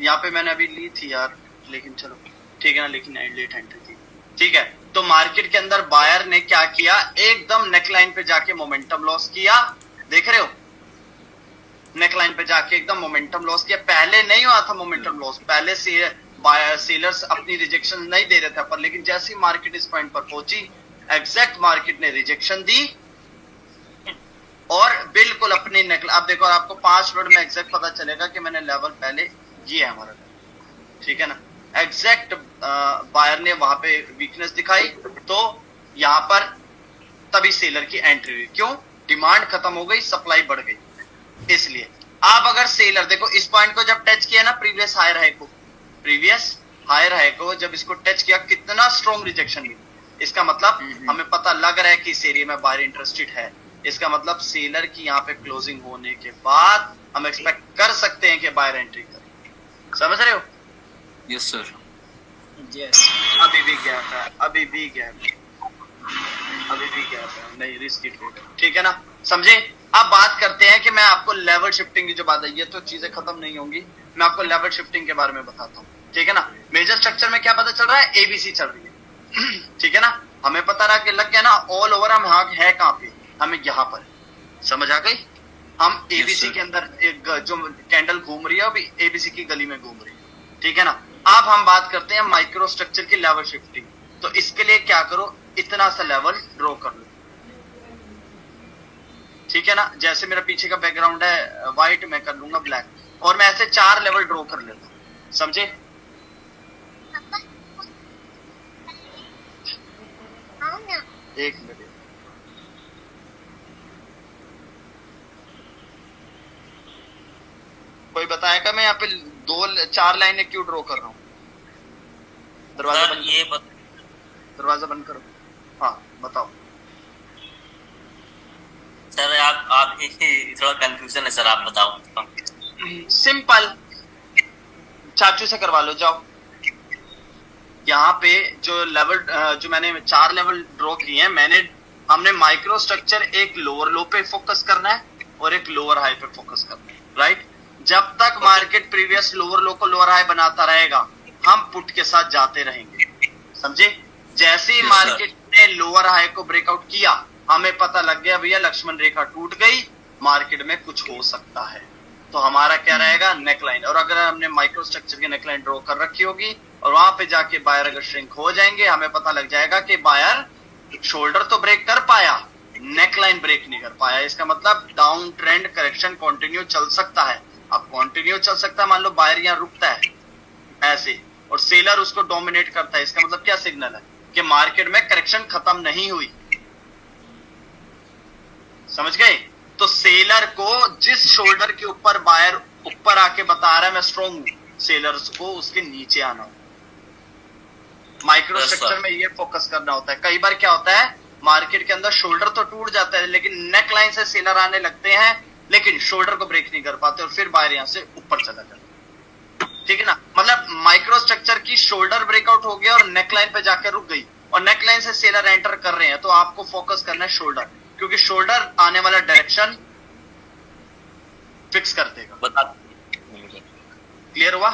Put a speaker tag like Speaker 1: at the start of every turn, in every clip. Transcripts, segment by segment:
Speaker 1: यहाँ पे मैंने अभी ली थी यार, लेकिन चलो ठीक है ना, लेकिन लेट एंट्री थी, ठीक है। तो मार्केट के अंदर बायर ने क्या किया, एकदम नेकलाइन पे जाके मोमेंटम लॉस किया, देख रहे हो, नेकलाइन पे जाके एकदम मोमेंटम लॉस किया। पहले नहीं हुआ था मोमेंटम लॉस, पहले से सेलर्स अपनी रिजेक्शन नहीं दे रहे थे पर, लेकिन जैसे ही मार्केट इस पॉइंट पर पहुंची, एग्जैक्ट मार्केट ने रिजेक्शन दी और बिल्कुल अपनी नेकल, अब देखो आपको 5 मिनट में एग्जैक्ट पता चलेगा कि मैंने लेवल पहले ये है हमारा, ठीक है ना। एग्जैक्ट बायर ने वहां पे वीकनेस दिखाई, तो यहां पर तभी सेलर की एंट्री हुई। क्यों? डिमांड खत्म हो गई, सप्लाई बढ़ गई। इसलिए आप अगर सेलर देखो इस पॉइंट को जब टच किया ना, प्रीवियस हायर हाई को जब इसको टच किया, कितना स्ट्रॉन्ग रिजेक्शन मिली। इसका मतलब हमें पता लग रहा है कि इस एरिया में बायर इंटरेस्टेड है। इसका मतलब सेलर की यहाँ पे क्लोजिंग होने के बाद हम एक्सपेक्ट कर सकते हैं कि बायर एंट्री करे। समझ रहे हो?
Speaker 2: Yes sir.
Speaker 1: यस। अभी भी गैप है, अभी भी गैप है, नहीं रिस्की ट्रेड, ठीक है ना, समझे। अब बात करते हैं कि मैं आपको लेवल शिफ्टिंग की जो बात है, ये तो चीजें खत्म नहीं होंगी, मैं आपको लेवल शिफ्टिंग के बारे में बताता हूँ, ठीक है ना। मेजर स्ट्रक्चर में क्या पता चल रहा है, एबीसी चल रही है, ठीक है ना। हमें पता रहा कि लग गया ना, ऑल ओवर हम है कहाँ पे, हमें यहाँ पर समझ आ गई। हम एबीसी के अंदर एक जो कैंडल घूम रही है अभी एबीसी की गली में घूम रही है, ठीक है ना। अब हम बात करते हैं माइक्रो स्ट्रक्चर की लेवल शिफ्टिंग। तो इसके लिए क्या करो, इतना सा लेवल ड्रॉ कर लो, ठीक है ना। जैसे मेरा पीछे का बैकग्राउंड है व्हाइट, मैं कर लूंगा ब्लैक, और मैं ऐसे 4 लेवल ड्रॉ कर लेता हूं, समझे। एक मिनट, कोई बताएगा मैं यहाँ पे 4 लाइनें क्यों ड्रॉ कर रहा हूँ? दरवाजा बंद, दरवाजा बंद करो। हाँ बताओ
Speaker 3: सर। आप ही थोड़ा कंफ्यूजन है सर, आप बताओ।
Speaker 1: सिंपल, चाचू से करवा लो, जाओ। यहाँ पे जो लेवल जो मैंने 4 लेवल ड्रॉ किए हैं, हमने माइक्रो स्ट्रक्चर एक लोअर लो पे फोकस करना है और एक लोअर हाई पे फोकस करना है, राइट। जब तक मार्केट प्रीवियस लोअर लो को लोअर हाई बनाता रहेगा, हम पुट के साथ जाते रहेंगे, समझे। जैसे ही मार्केट ने लोअर हाई को ब्रेकआउट किया, हमें पता लग गया भैया लक्ष्मण रेखा टूट गई, मार्केट में कुछ हो सकता है। तो हमारा क्या रहेगा, नेकलाइन। और अगर हमने माइक्रो स्ट्रक्चर की नेकलाइन ड्रॉ कर रखी होगी और वहां पे जाके बायर अगर श्रिंक हो जाएंगे, हमें पता लग जाएगा कि बायर शोल्डर तो ब्रेक कर पाया, नेकलाइन ब्रेक नहीं कर पाया। इसका मतलब डाउन ट्रेंड करेक्शन कंटिन्यू चल सकता है। अब कंटिन्यू चल सकता है, मान लो बायर यहां रुकता है ऐसे और सेलर उसको डोमिनेट करता है, इसका मतलब क्या सिग्नल है कि मार्केट में करेक्शन खत्म नहीं हुई, समझ गए। तो सेलर को जिस शोल्डर के ऊपर बायर ऊपर आके बता रहा है मैं स्ट्रॉन्ग हूं, सेलर्स को उसके नीचे आना हो। माइक्रो स्ट्रक्चर में ये फोकस करना होता है। कई बार क्या होता है, मार्केट के अंदर शोल्डर तो टूट जाता है, लेकिन नेक लाइन से सेलर आने लगते हैं, लेकिन शोल्डर को ब्रेक नहीं कर पाते और फिर बायर यहां से ऊपर चला जाता है, ठीक है ना। मतलब माइक्रो स्ट्रक्चर की शोल्डर ब्रेकआउट हो गया और नेक लाइन पे जाकर रुक गई और नेक लाइन से सेलर एंटर कर रहे हैं, तो आपको फोकस करना है शोल्डर, क्योंकि शोल्डर आने वाला डायरेक्शन फिक्स कर देगा।
Speaker 3: बता,
Speaker 1: क्लियर हुआ?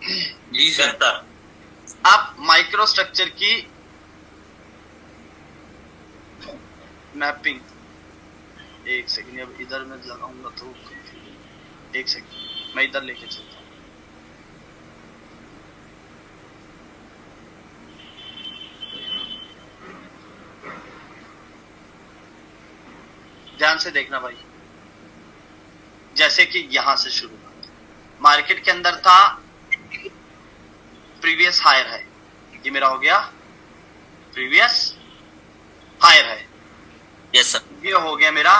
Speaker 3: जी सर।
Speaker 1: आप माइक्रो स्ट्रक्चर की मैपिंग, एक सेकंड, अब इधर मैं लगाऊंगा तो एक सेकंड, मैं इधर लेके चलता हूं। ध्यान से देखना भाई। जैसे कि यहां से शुरू मार्केट के अंदर था प्रीवियस हायर है, ये मेरा हो गया प्रीवियस हायर है।
Speaker 3: Yes sir.
Speaker 1: ये हो गया मेरा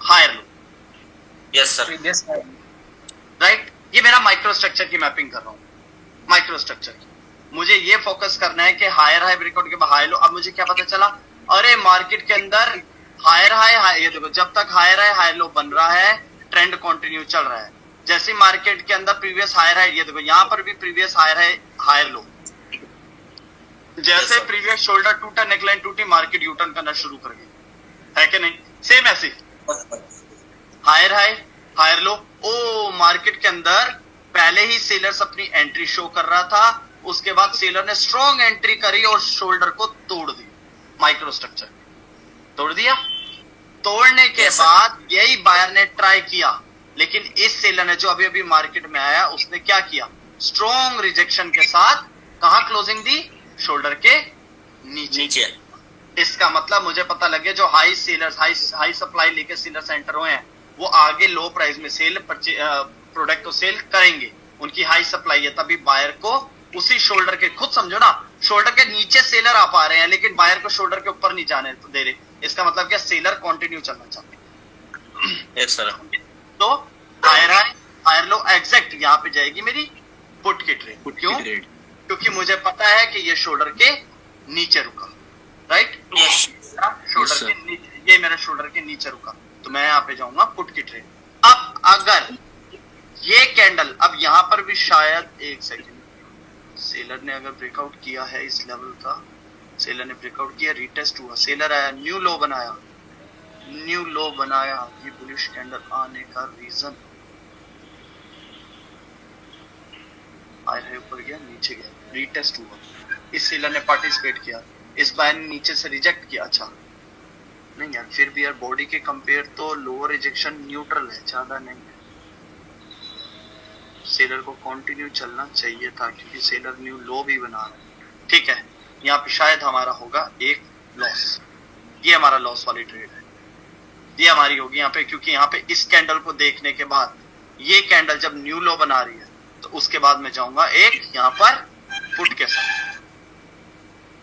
Speaker 1: higher low.
Speaker 3: Yes sir.
Speaker 1: Right. ये मेरा माइक्रो स्ट्रक्चर की मैपिंग कर रहा हूं, माइक्रो स्ट्रक्चर की। मुझे ये फोकस करना है कि हायर हाई ब्रेकआउट के बाद हाई लो। अब मुझे क्या पता चला, अरे मार्केट के अंदर हायर हाई, ये देखो जब तक हायर हाई हाई लो बन रहा है, ट्रेंड कंटिन्यू चल रहा है। जैसे मार्केट के अंदर प्रीवियस हायर हाई, ये देखो यहां पर भी previous higher high higher low. जैसे प्रीवियस शोल्डर टूटा, नेकलाइन टूटी, मार्केट यू टर्न करना शुरू कर गई, है कि नहीं? सेम ऐसे हायर हाई हायर लो, ओ मार्केट के अंदर पहले ही सेलर्स अपनी एंट्री शो कर रहा था, उसके बाद सेलर ने स्ट्रॉन्ग एंट्री करी और शोल्डर को तोड़ दी, माइक्रो स्ट्रक्चर तोड़ दिया। तोड़ने के बाद यही बायर ने ट्राई किया, लेकिन इस सेलर ने जो अभी अभी मार्केट में आया उसने क्या किया, स्ट्रॉन्ग रिजेक्शन के साथ कहां क्लोजिंग दी, शोल्डर के नीचे। इसका मतलब मुझे पता लगे जो हाई सेलर्स हाई सप्लाई लेके सेलर्स एंटर हुए हैं वो आगे लो प्राइस में सेल प्रोडक्ट को सेल करेंगे, उनकी हाई सप्लाई है, तभी बायर को उसी शोल्डर के, खुद समझो ना, शोल्डर के नीचे सेलर आ पा रहे हैं लेकिन बायर को शोल्डर के ऊपर नहीं जाने तो दे रहे। इसका मतलब क्या, सेलर कंटिन्यू चलना चाहते हैं।
Speaker 3: Yes sir.
Speaker 1: तो हायर लो एग्जैक्ट यहाँ पे जाएगी मेरी पुट की ट्रेड। क्यों? क्योंकि मुझे पता है कि ये शोल्डर के नीचे रुका, राइट? शोल्डर के नीचे, ये मेरा शोल्डर के नीचे रुका, तो मैं यहाँ पे जाऊंगा पुट की ट्रेड। अब अगर ये कैंडल, अब यहां पर भी शायद एक सेकेंड, सेलर ने अगर ब्रेकआउट किया है इस लेवल का, सेलर ने ब्रेकआउट किया, रीटेस्ट हुआ, सेलर आया, न्यू लो बनाया, ये बुलिश कैंडल आने का रीजन, आया ऊपर गया, नीचे गया, रीटेस्ट हुआ, इस सेलर ने पार्टिसिपेट किया, इस बाय ने नीचे से रिजेक्ट किया। अच्छा नहीं यार, फिर भी यार बॉडी के कंपेयर तो लोअर रिजेक्शन न्यूट्रल है, ज्यादा नहीं है, सेलर को कंटिन्यू चलना चाहिए था क्योंकि सेलर न्यू लो भी बना रहा है। ठीक है, यहाँ पे शायद हमारा होगा एक लॉस, ये हमारा लॉस वाली ट्रेड है, ये हमारी होगी यहाँ पे, क्योंकि यहाँ पे इस कैंडल को देखने के बाद ये कैंडल जब न्यू लो बना रही है तो उसके बाद मैं जाऊंगा एक यहाँ पर पुट के साथ।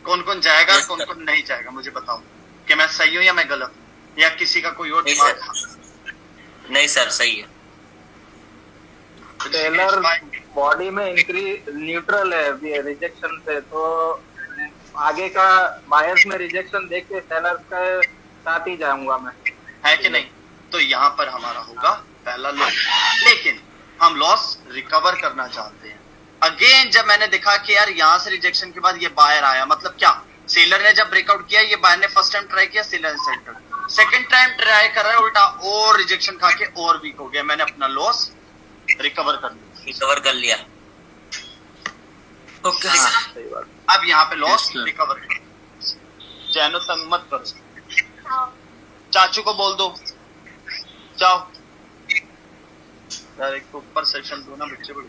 Speaker 1: कौन कौन जाएगा, कौन कौन नहीं जाएगा, मुझे बताओ कि मैं सही हूं या मैं गलत, या किसी का कोई और दिमाग?
Speaker 3: नहीं सर, सही है।
Speaker 2: सेलर बॉडी में इंक्रीज न्यूट्रल है रिजेक्शन से, तो आगे का बायर्स में रिजेक्शन देख के सेलर के साथ ही जाऊंगा मैं,
Speaker 1: है कि नहीं? तो यहाँ पर हमारा होगा पहला लॉस, लेकिन हम लॉस रिकवर करना चाहते हैं। अगेन जब मैंने देखा कि यार यहाँ से रिजेक्शन के बाद ये बायर आया, मतलब क्या, सेलर ने जब ब्रेकआउट किया, ये बायर ने फर्स्ट टाइम ट्राई किया, seller centre second time try कर रहा है, उल्टा और रिजेक्शन खा के और वीक हो गया, मैंने अपना लॉस रिकवर कर लिया।
Speaker 3: ओके
Speaker 2: सही बात।
Speaker 1: अब यहाँ पे लॉस रिकवर कर, जैनो तंग मत करो, चाचू को बोल दो जाओ यार, एक तो ऊपर सेक्शन दो ना, बच्चे बड़े,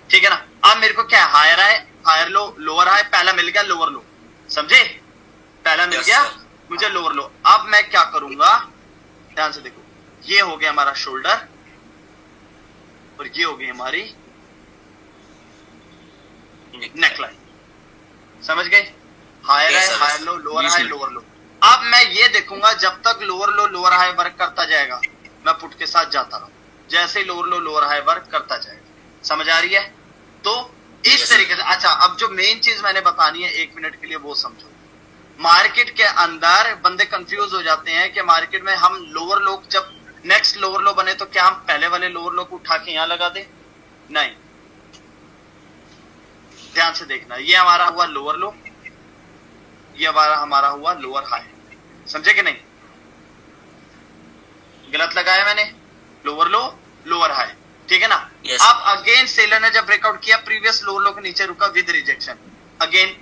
Speaker 1: ठीक है ना? अब मेरे को क्या, हायर है, हायर लो, लोअर हाई, पहला मिल गया लोअर लो, समझे? पहला मिल गया मुझे लोअर लो। अब मैं क्या करूंगा, ध्यान से देखो, ये हो गया हमारा शोल्डर और ये हो गई हमारी नेकलाइन, समझ गए? हायर है, higher low, lower high, lower low. अब मैं ये देखूंगा जब तक lower low lower high work करता जाएगा मैं पुट के साथ जाता रहूं, जैसे ही lower low lower high work करता जाएगा, समझ आ रही है? तो इस तरीके से। अच्छा, अब जो मेन चीज मैंने बतानी है 1 मिनट के लिए वो समझो। मार्केट के अंदर बंदे कंफ्यूज हो जाते हैं कि मार्केट में हम लोअर लो, जब नेक्स्ट लोअर लो बने तो क्या हम पहले वाले लोअर लो को उठा के यहां लगा दे? नहीं, ध्यान से देखना, ये हमारा हुआ लोअर लो, ये हमारा हुआ लोअर हाई, समझे कि नहीं? गलत लगाया मैंने, लोअर लो लोअर हाई, ठीक है ना?
Speaker 3: yes.
Speaker 1: अब अगेन सेलर ने जब ब्रेकआउट किया, प्रीवियस लोअर लो के नीचे रुका विद रिजेक्शन, अगेन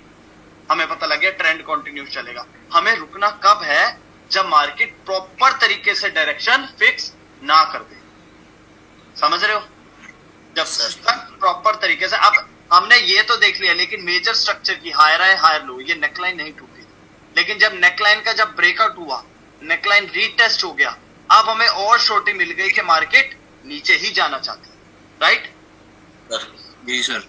Speaker 1: हमें पता लग गया ट्रेंड कंटिन्यू चलेगा। हमें रुकना कब है, जब मार्केट प्रॉपर तरीके से डायरेक्शन फिक्स ना कर दे, समझ रहे हो? जब तक प्रॉपर तरीके से, अब हमने ये तो देख लिया, लेकिन मेजर स्ट्रक्चर की हायर है हायर लो, ये नेकलाइन नहीं टूटी, लेकिन जब नेकलाइन का जब ब्रेकआउट हुआ, नेकलाइन रीटेस्ट हो गया, अब हमें और शॉर्टी मिल गई कि मार्केट नीचे ही जाना चाहती है, राइट?
Speaker 3: जी सर।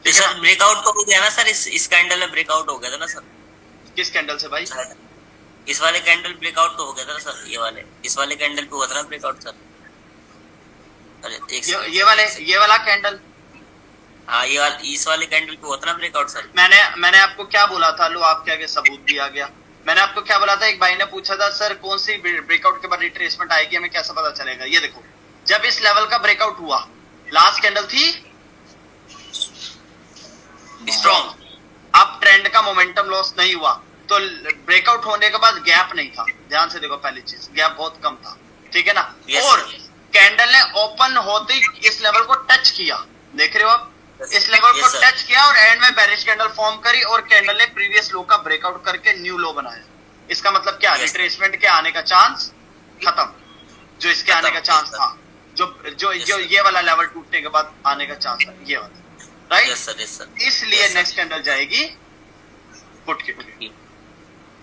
Speaker 3: सर ब्रेकआउट तो हो गया ना सर, इस कैंडल में ब्रेकआउट हो गया था ना सर?
Speaker 1: किस कैंडल से भाई?
Speaker 3: इस वाले कैंडल ब्रेकआउट तो हो गया था ना सर, ये वाले, इस वाले कैंडल पे हुआ था ना ब्रेकआउट सर? अरे ये वाला कैंडल, हाँ ये इस वाले कैंडल पे हुआ था ना ब्रेकआउट सर? मैंने आपको क्या बोला था, लो आपके आगे सबूत भी आ गया। मैंने आपको क्या बोला था, एक भाई ने पूछा था सर कौन सी ब्रेकआउट के बाद रिट्रेसमेंट आएगी, हमें कैसे पता चलेगा? ये देखो, जब इस लेवल का ब्रेकआउट हुआ, लास्ट कैंडल थी स्ट्रॉन्ग, अब ट्रेंड का मोमेंटम लॉस नहीं हुआ, तो ब्रेकआउट होने के बाद गैप नहीं था, ध्यान से देखो, पहली चीज गैप बहुत कम था, ठीक है ना? yes,
Speaker 1: और कैंडल ने ओपन होते ही इस लेवल को टच किया, देख रहे हो आप, इस लेवल को
Speaker 3: Yes, sir.
Speaker 1: टच किया और एंड में बेरिश कैंडल फॉर्म करी और कैंडल ने प्रीवियस लो का ब्रेकआउट करके न्यू लो बनाया। इसका मतलब क्या,
Speaker 3: Yes.
Speaker 1: रिट्रेसमेंट के आने का चांस खत्म, जो इसके आने का चांस
Speaker 3: Yes, sir.
Speaker 1: था, जो
Speaker 3: Yes,
Speaker 1: जो
Speaker 3: sir.
Speaker 1: ये वाला लेवल टूटने के बाद आने का चांस था, ये वाला, right.
Speaker 3: Yes sir, yes sir.
Speaker 1: इसलिए
Speaker 3: Yes, sir.
Speaker 1: नेक्स्ट कैंडल जाएगी पुट के,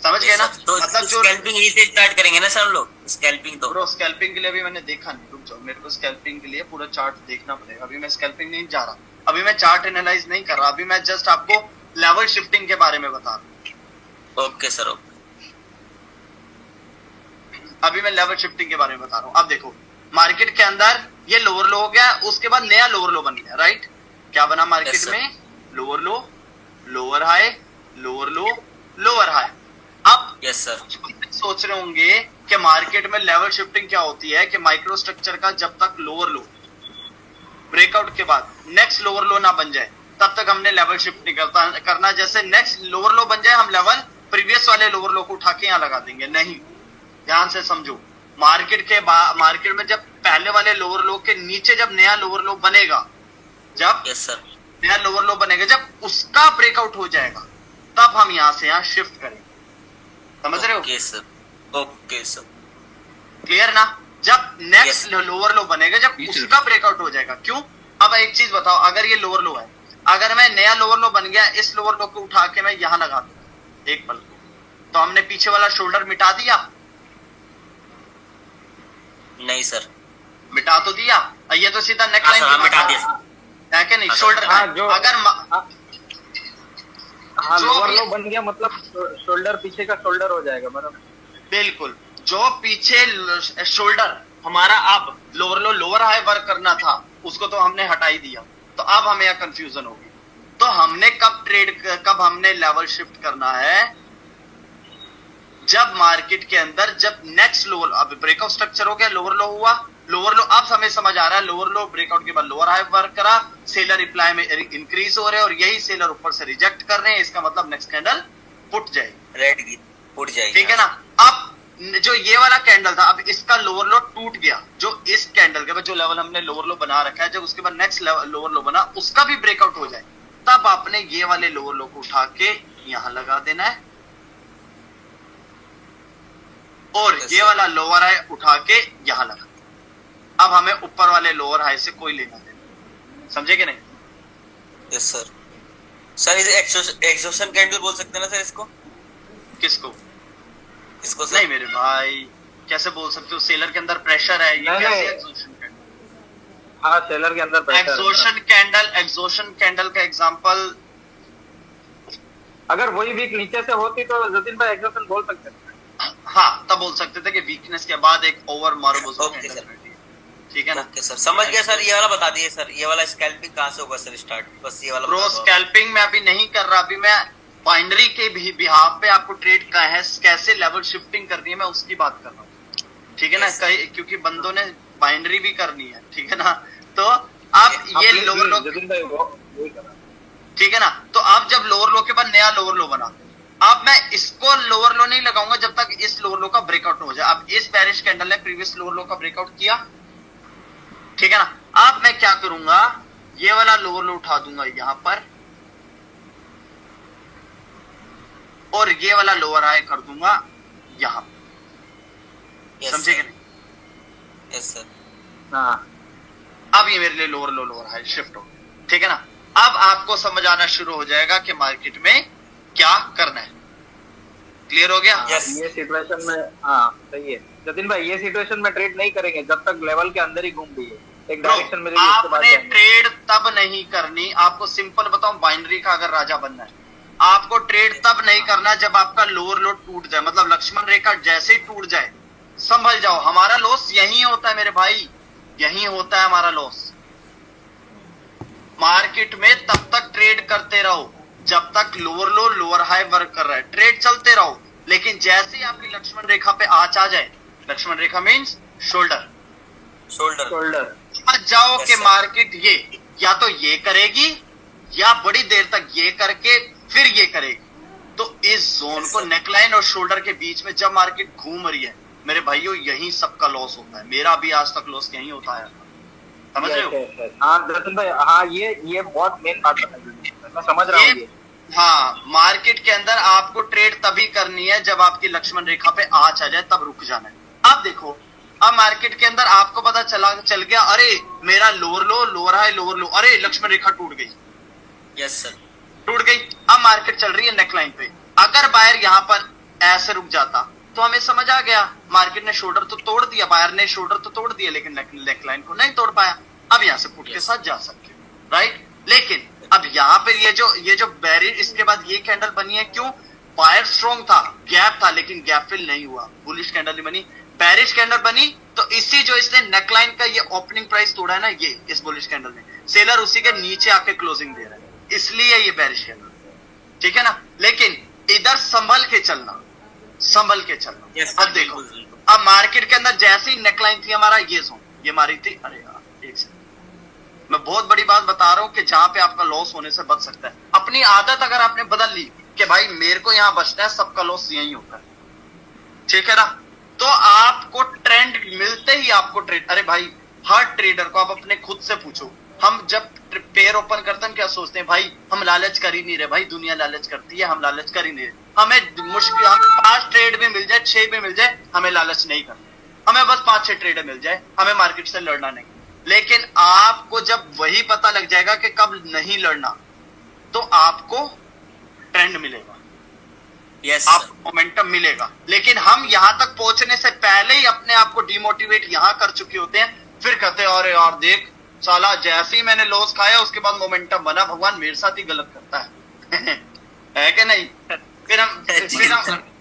Speaker 1: समझ गए
Speaker 3: Yes,
Speaker 1: ना,
Speaker 3: sir. तो
Speaker 1: मतलब जो
Speaker 3: स्कैल्पिंग यही से स्टार्ट करेंगे ना सर हम लोग, स्कैल्पिंग तो।
Speaker 1: ब्रो स्कैल्पिंग के लिए अभी मैंने देखा नहीं, रुक जाओ, मेरे को स्कैल्पिंग के लिए पूरा चार्ट देखना पड़ेगा, अभी मैं स्कैल्पिंग नहीं जा रहा, अभी मैं चार्ट एनालाइज नहीं कर रहा, अभी मैं जस्ट आपको लेवल शिफ्टिंग के बारे में बता रहा हूँ।
Speaker 3: Okay sir, okay.
Speaker 1: अभी मैं लेवल शिफ्टिंग के बारे में बता रहा हूँ। अब देखो मार्केट के अंदर ये लोअर लो हो गया, उसके बाद नया लोअर लो बन गया, राइट। क्या बना मार्केट
Speaker 3: Yes, sir.
Speaker 1: में, lower low, lower high, lower low, lower high. अब
Speaker 3: यस सर।
Speaker 1: सोच रहे होंगे कि मार्केट में लेवल शिफ्टिंग क्या होती है, कि माइक्रो स्ट्रक्चर का जब तक लोअर लो ब्रेकआउट के बाद नेक्स्ट लोअर लो ना बन जाए तब तक हमने लेवल शिफ्ट नहीं करना, जैसे नेक्स्ट लोअर लो बन जाए हम लेवल प्रीवियस वाले लोअर लो को उठा के यहाँ लगा देंगे, नहीं। ध्यान से समझो, मार्केट में जब पहले वाले लोअर लो के नीचे जब नया लोअर लो बनेगा, जब
Speaker 3: यस सर।
Speaker 1: नया लोअर लो बनेगा, जब उसका ब्रेकआउट हो जाएगा तब हम यहां से यहां शिफ्ट करेंगे, समझ रहे हो।
Speaker 3: Okay sir, okay sir.
Speaker 1: Clear ना, जब नेक्स्ट लोअर लो बनेगा, जब उसका ब्रेकआउट हो जाएगा। क्यों, अब एक चीज बताओ, अगर ये लोअर लो है, अगर मैं नया लोअर लो बन गया, इस लोअर लो को उठा के मैं यहां लगा दूंगा एक पल को, तो हमने पीछे वाला शोल्डर मिटा दिया,
Speaker 3: नहीं सर।
Speaker 1: मिटा तो दिया, ये तो सीधा नेक लाइन
Speaker 3: हाँ, मिटा दिया।
Speaker 1: है कि नहीं,
Speaker 3: हाँ,
Speaker 1: शोल्डर
Speaker 2: हाँ,
Speaker 1: का।
Speaker 2: जो-
Speaker 1: अगर
Speaker 2: हाँ,
Speaker 1: जो
Speaker 2: लोअर
Speaker 1: भी-
Speaker 2: लो बन गया मतलब शोल्डर पीछे का शोल्डर हो जाएगा, बराबर।
Speaker 1: बिल्कुल, जो पीछे शोल्डर हमारा अब lower low lower high work करना था, उसको तो हमने हटा ही दिया, तो अब हमें यह कंफ्यूजन होगी। तो हमने कब हमने लेवल शिफ्ट करना है, जब मार्केट के अंदर जब नेक्स्ट लोअर, अब ब्रेकआउट स्ट्रक्चर हो गया, लोअर लो हुआ, लोअर लो अब हमें समझ आ रहा है, लोअर लो ब्रेकआउट के बाद लोअर हाई वर्क करा, सेलर रिप्लाई में इंक्रीज हो रहे हैं और यही सेलर ऊपर से रिजेक्ट कर रहे हैं, इसका मतलब नेक्स्ट कैंडल पुट जाएगी,
Speaker 3: रेड की उठ जाएगी,
Speaker 1: ठीक है ना। अब जो ये वाला कैंडल था, अब इसका लोअर लो टूट गया, जो इस कैंडल के बाद जो लेवल हमने लोअर लो बना रखा है, जब उसके बाद नेक्स्ट लोअर लो बना उसका भी ब्रेकआउट हो जाए, तब आपने ये वाले लोअर लो को उठा के यहां लगा देना है और ये वाला लोअर हाई उठा के यहां लगा। अब हमें ऊपर वाले लोअर हाई से कोई लेना देना, समझे कि नहीं।
Speaker 3: Yes sir. सर इसे एक्सॉशन कैंडल बोल सकते हैं ना सर इसको?
Speaker 1: किसको?
Speaker 3: इसको सर?
Speaker 1: नहीं मेरे भाई, कैसे बोल सकते हो, सेलर के अंदर प्रेशर है, ये
Speaker 2: नहीं,
Speaker 1: कैसे
Speaker 2: नहीं।
Speaker 1: Exhaustion candle?
Speaker 2: हाँ, सेलर के अंदर pressure है।
Speaker 1: एक्सॉशन कैंडल का एग्जांपल,
Speaker 2: अगर वही वीक नीचे से होती तो जतिन भाई एक्सॉशन बोल सकते थे।
Speaker 1: हाँ तब बोल सकते थे कि वीकनेस के बाद एक ओवर मारोबोजो
Speaker 3: ओके
Speaker 1: कैंडल
Speaker 3: सर।
Speaker 1: बैठी है, ठीक है ना।
Speaker 3: ओके सर, समझ गया सर। ये वाला बता दिए सर, ये वाला स्कैल्पिंग कहाँ से होगा सर स्टार्ट, बस ये वाला
Speaker 1: ब्रो
Speaker 3: बता दो।
Speaker 1: स्कैल्पिंग में अभी नहीं कर रहा, अभी मैं बाइनरी के भी बिहाफ पे आपको ट्रेड का है कैसे लेवल शिफ्टिंग करनी है, मैं उसकी बात कर रहा हूँ, ठीक है ना।
Speaker 3: Yes.
Speaker 1: क्योंकि बंदों ने बाइनरी भी करनी है, ठीक है ना। तो आप ये लोअर लो,
Speaker 2: जतिन भाई वही करा।
Speaker 1: ठीक है ना, तो आप जब लोअर लो के बाद नया लोअर लो बना, अब मैं इसको लोअर लो नहीं लगाऊंगा जब तक इस लोअर लो का ब्रेकआउट हो जाए। अब इस बेरिश कैंडल ने प्रीवियस लोअर लो का ब्रेकआउट किया, ठीक है ना। अब मैं क्या करूंगा, ये वाला लोअर लो उठा दूंगा यहां पर और ये वाला लोअर हाई कर दूंगा यहां, समझे कि नहीं।
Speaker 3: Yes sir.
Speaker 2: हाँ,
Speaker 1: अब ये मेरे लिए लोअर हाई शिफ्ट हो, ठीक है ना। अब आपको समझ आना शुरू हो जाएगा कि मार्केट में क्या करना है, क्लियर हो गया।
Speaker 3: Yes.
Speaker 2: ये सिचुएशन में हाँ सही है जतिन भाई, ये सिचुएशन में ट्रेड नहीं करेंगे जब तक लेवल के अंदर ही घूम रही है, एक डायरेक्शन में रहेगी, उसके बाद
Speaker 1: आपने
Speaker 2: जाएंगे।
Speaker 1: ट्रेड तब नहीं करनी, आपको सिंपल बताऊं, बाइनरी का अगर राजा बनना है, आपको ट्रेड तब नहीं करना जब आपका लोअर लो टूट जाए, मतलब लक्ष्मण रेखा जैसे ही टूट जाए संभल जाओ। हमारा लॉस यही होता है मेरे भाई, यही होता है हमारा लॉस। मार्केट में तब तक ट्रेड करते रहो जब तक lower low lower high work कर रहा है, ट्रेड चलते रहो, लेकिन जैसे ही आपकी लक्ष्मण रेखा पे आंच आ जाए, लक्ष्मण रेखा मींस शोल्डर,
Speaker 3: शोल्डर।
Speaker 1: समझ जाओ
Speaker 3: Yes,
Speaker 1: कि
Speaker 3: sir.
Speaker 1: मार्केट ये या तो ये करेगी या बड़ी देर तक ये करके फिर ये करेगी। तो इस जोन
Speaker 3: Yes,
Speaker 1: को,
Speaker 3: sir.
Speaker 1: नेकलाइन और शोल्डर के बीच में जब मार्केट घूम रही है मेरे भाइयों, यही सबका लॉस होता है। मेरा भी आज तक लॉस यही होता है, समझ रहे हो?
Speaker 2: हाँ दर्शन भाई, हाँ ये बहुत मेन बात बताई, मैं समझ रहा हूँ ये।
Speaker 1: हाँ, मार्केट के अंदर आपको ट्रेड तभी करनी है जब आपकी लक्ष्मण रेखा पे आंच आ जाए, तब रुक जाना है। अब देखो, अब मार्केट के अंदर आपको पता चल गया, अरे मेरा lower low, lower high, lower लो, अरे लक्ष्मण रेखा टूट गई।
Speaker 3: यस सर,
Speaker 1: टूट गई। अब मार्केट चल रही है नेकलाइन पे। अगर बायर यहां पर ऐसे रुक जाता तो हमें समझ आ गया, मार्केट ने शोल्डर तो तोड़ दिया, बायर ने शोल्डर तो तोड़ दिया, लेकिन नेकलाइन को नहीं तोड़ पाया। अब यहां से पुट के साथ जा सकते हो, राइट। लेकिन अब यहाँ पे ये जो बेरिश, इसके बाद ये कैंडल बनी है, क्यों? बायर स्ट्रॉन्ग था, गैप था, लेकिन गैप फिल नहीं हुआ, बुलिश कैंडल नहीं बनी, बेरिश कैंडल बनी। तो इसी जो इसने नेकलाइन का ये ओपनिंग प्राइस तोड़ा है ना, ये इस बुलिश कैंडल में, सेलर उसी के नीचे आके क्लोजिंग दे रहा है, इसलिए ये बेरिश कैंडल, ठीक है ना। लेकिन इधर संभल के चलना, संभल के चलना।
Speaker 3: yes,
Speaker 1: अब देखो, अब मार्केट के अंदर जैसी नेकलाइन थी हमारा, ये जोन ये मारी थी, अरे यार एक सेकंड, मैं बहुत बड़ी बात बता रहा हूं कि जहां पे आपका लॉस होने से बच सकता है। अपनी आदत अगर आपने बदल ली कि भाई मेरे को यहां बचना है, सबका लॉस यही होता है, ठीक है ना, तो आपको ट्रेंड मिलते ही आपको ट्रेड, अरे भाई हर ट्रेडर को आप अपने खुद से पूछो, हम जब पेयर ओपन करते हैं क्या सोचते हैं? भाई हम लालच कर ही नहीं रहे, भाई दुनिया लालच करती है, हम लालच कर ही नहीं रहे। हमें मुश्किल, हम 5 ट्रेड भी मिल जाए, 6 भी मिल जाए, हमें लालच नहीं करना, हमें बस 5-6 ट्रेड मिल जाए, हमें मार्केट से लड़ना नहीं। लेकिन आपको जब वही पता लग जाएगा कि कब नहीं लड़ना, तो आपको ट्रेंड मिलेगा,
Speaker 3: yes,
Speaker 1: आपको मोमेंटम मिलेगा। लेकिन हम यहां तक पहुंचने से पहले ही अपने आप को डिमोटिवेट यहां कर चुके होते हैं, फिर कहते हैं अरे यार देख साला, जैसे ही मैंने लॉस खाया उसके बाद मोमेंटम बना, भगवान मेरे साथ ही गलत करता है है कि नहीं? फिर हम